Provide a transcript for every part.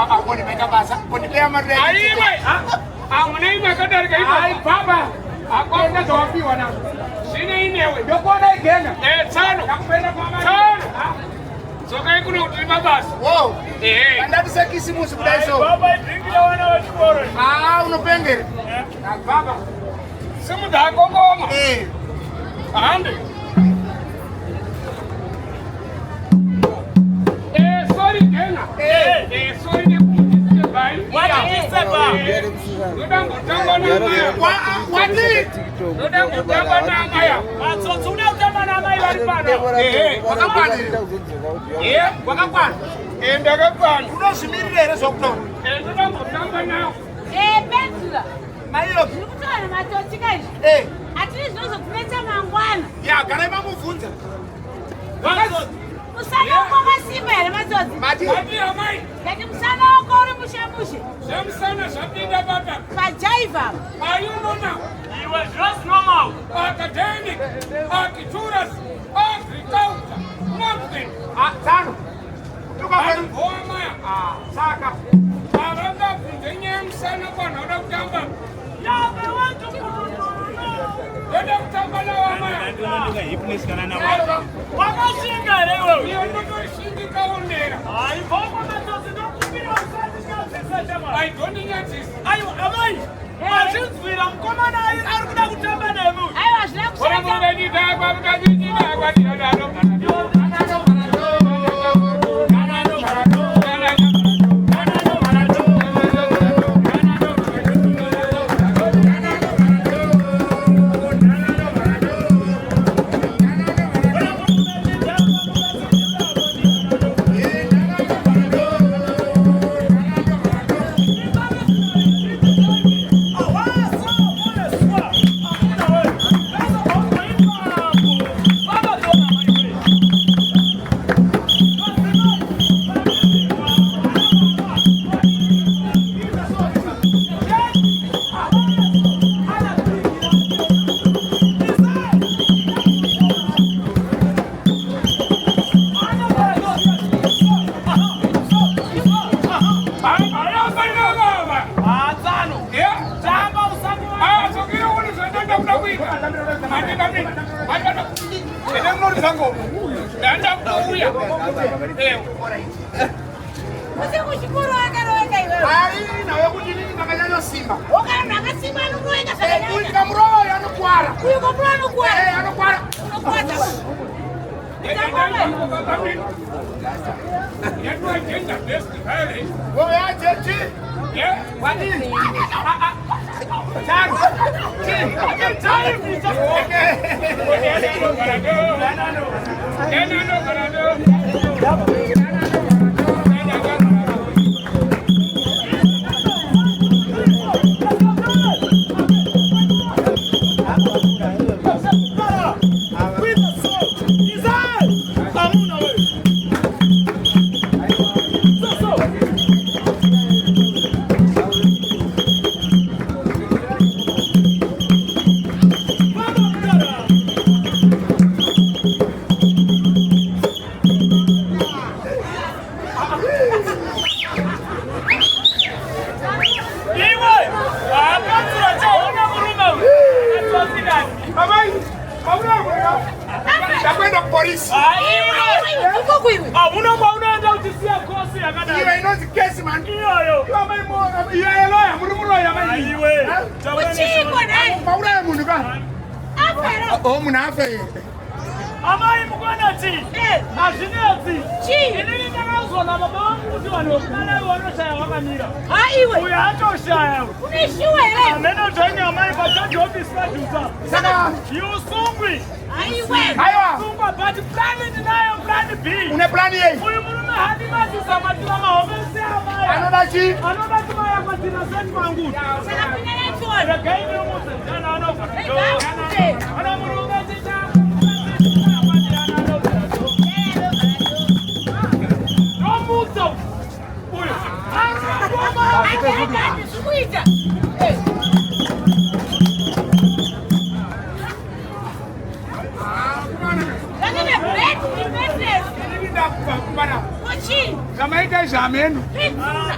Koni meka basa. Koni pea marre. Ai we. Amune meka darga ito. Ai baba. Akwenda topi wana. Sine inewe. Dokona igena. Tano. Nakupenda mama. Tano. Soka kuna utima basi. Wow. Anda sekisi musu kudaiso. Baba drinkila wana wachukoro. Unopengere. Baba. Simu da ngoma. Ande. Sorry Kenya. Sorry ni kutise bai. Watise ba. Ndoda ngotamba na maya. Wati. Ndoda ngotamba na maya. So tuna utamba na maya bali pana. Wakapani. Wakapani. Ndakapani. Unoshimirire ere sokto. Ndoda ngotamba na. Benzula. Mayo. Nikutana matoti kaje. At least uzokuleta mangwana. Ya garema mufunza. Wakazo. Usana koma simele matoti. Mati amai. Kati musana okori mushamushe. Semsana sabida baba. Majaiva. Are you know now? He was just normal. Academic, architecture, agriculture, nothing. Tano. Tuka kwa Maya. Saka. Aranda kunjenye msana kwa nada kutamba. Ya want to nada kutamba na wamaya. Ndio hipness kana na wao. Wakashinga leo. Ni ndio shingi kaondera. Ai boko matozi ndo kupira usati. I don't need this. Ayo amai. Machines vira mkoma na arikuda kutamba na mu. Ayo ashla kusema. Ora mungu ni dagwa mkajiji dagwa ni dagwa. Usikushukuru akaroeka iwe. Ai, na wewe kujini nakanyanya Simba. Ukana Simba nuroeka sakanya. Kuika mroho yanokwara. Kuiko plano kwa. Yanokwara. Unakwata. Wewe aje chi? Wani? Tano. Nakwenda polisi. Uko kuiwe. Unaenda utisia kosi ya kada. Iwe inozi kesi man. Iyo. Kama imo ya loya murumuro ya mai. Iwe. Uchiko naye. Maura ya mundu ka. Afero. Oh munafe. Amai mukwana ti. Azinezi. Chi. Ini ndakazo na baba wangu kuti wanokana wanoshaya wakamira. Iwe. Uya atoshaya. Unishiwe leo. Ameno tanya amai pachaji office pajuza. Saka. Yusungwi. Iwe. Aiwa. Sungwa but plan ninayo plan B. Une plani ye. Uyu murume hadi majuza matila mahofesi amai. Anoda chi. Anoda tuma ya matina senti mangu. Sala pinele tuone. Rekaini umuze. Jana anoka. Ana murume tita. Nomuzo. Uyu. Akakati sukuita. Lakini bread ni business. Nini ndakupa kubana. Kuchi. Kamaita zamenu. Pedzura.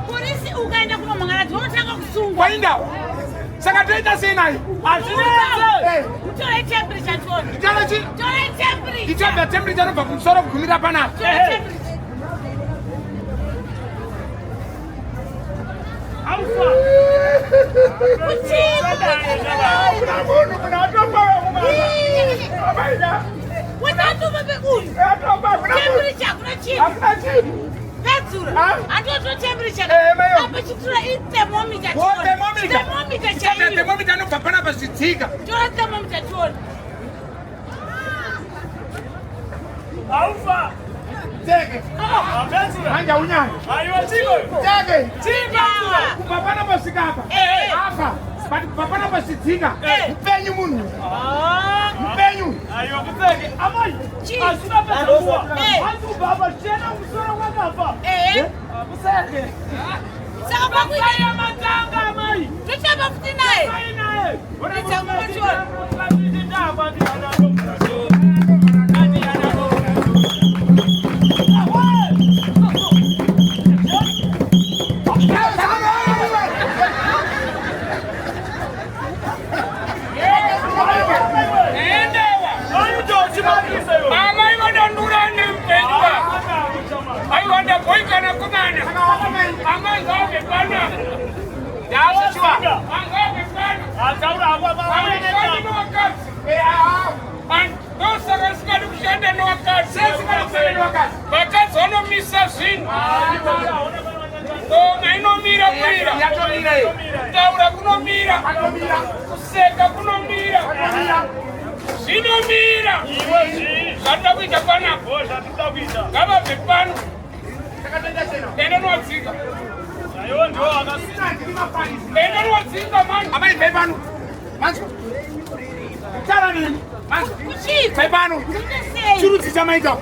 Polisi ukaenda kuno mangarazi unotanga kusungwa. Kwainda. Saka toita senai. Azvinenge. Mutore temperature chona. Nditore chi? Tore temperature. Ndichobva temperature robva kumusoro kugumira panapa. Tore temperature. Alpha. Kuchi. Kuna munhu kuna atopa kuma. Abaida. Watatuva pekuyu. Atopa kuna. Temperature kuna chini. Hakuna chini. Pedzura. Andotore temperature. Mayo. Apa chitura thermometer. Thermometer. Thermometer chaiyo. Thermometer nobva panapa zvidzika. Tore thermometer chona. Alpha. Teke. Pedzura. Manja unyanya. Aiwa chiko. Teke. Chibawa. Kubva panapa svika apa. Apa. Kubva panapa zvidzika. Mupenyu munhu. Mupenyu. Aiwa kupeke. Amai. Asina pedzura. Andubva apa chena musoro wakafa. Kuseke. Saka pakuita matanga amai. tochapa futi naye. Ainaye. Ndichamumachona. Taura kunomira. Kuseka kunomira. Zinomira. Zvatoda kuita panapo. Ngavabve pano. Enda nodzika. Enda nodzika mani. Amai bve pano. Manzwa. Tara nini? Manzwa. Kuchi. Bve pano. Sei. Chirudzi chamaita.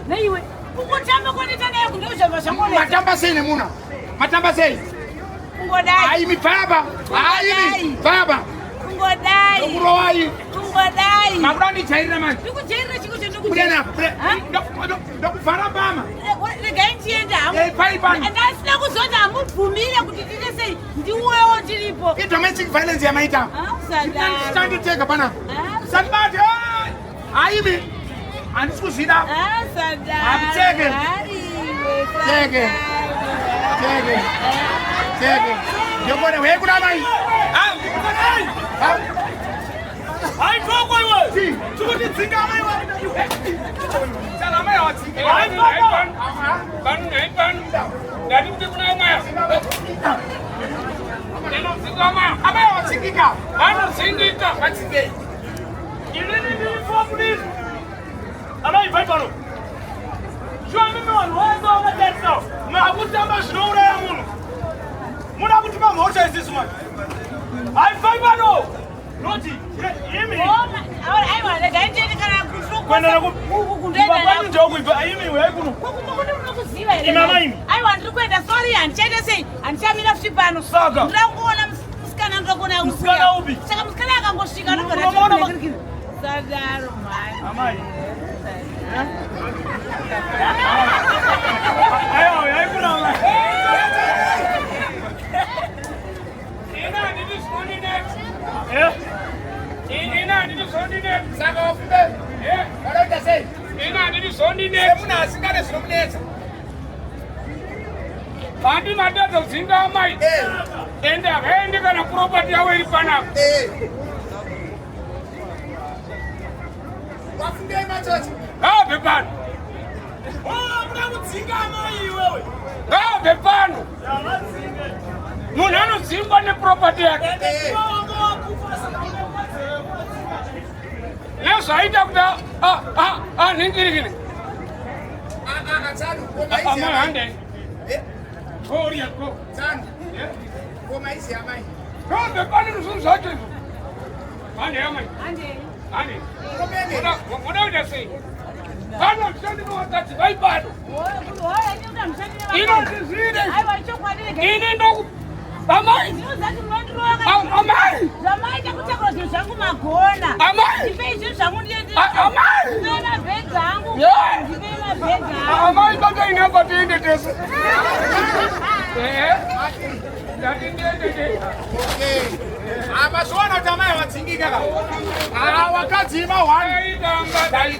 Naiwe. Kungotamba kwandita naye kundozvamba zvangona. Matamba sei nemuna? Matamba sei? Kungodai. Aimi baba. Aimi baba. Kungodai. Ndokurovai. Kungodai. Makuda ndichairira manje. Ndikujairira chiko chandikujairira. Kudena. Ndokuvhara bama. Regai ndienda hangu. Pai pano. Ndasina kuzoti hamubvumire kuti tiite sei ndiwewo tiripo. Domestic violence yamaita. Standiteka pana. Sandibate. Aimi. Handisi kuzvida. Hamuteke. Teke. Teke. Teke. Ndiyobona wewe kuna mai. Hai koko iwe. Si. Tikutidzinga mai wewe. Chala mai watsinga. Hai koko. Pano nei pano. Ndati kuti kuna mai. Neno zingama. Amai watsingika. Pano singika. Watsinge. Inini ndiri family. Amai vai pano. Shwami mwana wazo wakatarisa. Makutamba zvinouraya munhu. Muda kuti mamhosva isisu manje. Hai vai pano. Noti, imi. Aiwa, regai ndiende kana kushoko. Kwenda kupapani ndokuibva imi wewe kuno. Kukumbukuni unokuziva here. Imama imi. Aiwa, ndiri kuenda sorry handichaita sei. Handichamira futi pano. Saka. Ndirakuona musikana ndirakuona Musikana upi? Saka musikana akangosvika Unomuona sadaro mai. Amai. Ayo, yaikuna amai. Ina ndiri zvoni next. Ina ndiri zvoni next. Saka wafume. Waloita sei? Ina ndiri zvoni next. Muna asingane zvinomunetsa. Handi madhodha dzinga amai. Ende akaende kana property yawo iri panapa. Wafundei machochi. Ngabve pano. Muda kudzinga amai iwewe. Ngabve pano. Munhu anodzingwa neproperty yake. Nezvaita kuti ningirikini. Tsanu. Amai hande. Tori yako. Tsanu. Koma isi amai. Ngabve pano zvinhu zvacho izvo. Hande amai. Hande. Komene. Muda kuita sei? Pano ndinowatati vai pano. Inondizvide. Ini ndoku. Amai. Amai. Zvamaita kutakura zvinhu zvangu magona. Amai. Ndipei zvinhu zvangu ndiende. Amai. Nana bhegi hangu. Amai baka ina bati inde tese. Abasona tamaa watingika. Wakati ma wani.